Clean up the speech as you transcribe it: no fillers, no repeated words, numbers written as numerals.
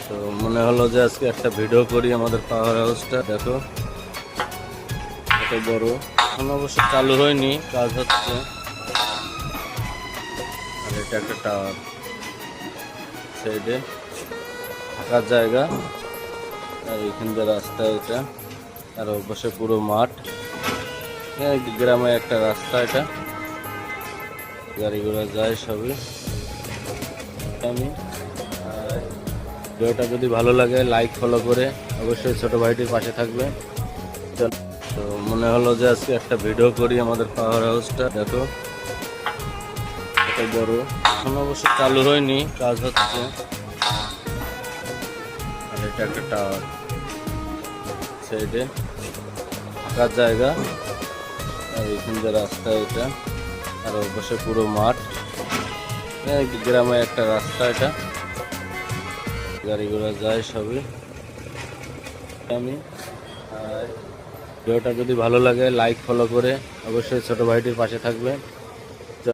তো মনে হলো যে আজকে একটা ভিডিও করি আমাদের পাওয়ার হাউসটা। দেখো কত বড়, এখন অবশ্য চালু হয়নি, কাজ হচ্ছে। আর এটা একটা টাওয়ার, সাইডে থাকার জায়গা, আর এখান দিয়ে রাস্তা এটা, আর ওপাশে পুরো মাঠ। গ্রামে একটা রাস্তা, এটা গাড়ি ঘোড়া যায় সবই। আমি ভিডিওটা যদি ভালো লাগে লাইক ফলো করে অবশ্যই ছোট ভাইটির পাশে থাকবে। তো মনে হলো যে আজকে একটা ভিডিও করি আমাদের পাওয়ার হাউসটা। দেখো কত বড়, এখন অবশ্য চালু হয়নি, কাজ হচ্ছে। আর এটা একটা টাওয়ার, সাইডে থাকার জায়গা, আর এখান দিয়ে রাস্তা এটা, আর ওপাশে পুরো মাঠ। গ্রামে একটা রাস্তা, এটা গাড়ি ঘোড়া যায় সবই। আমি ভিডিওটা যদি ভালো লাগে লাইক ফলো করে অবশ্যই ছোট ভাইটির পাশে থাকবে।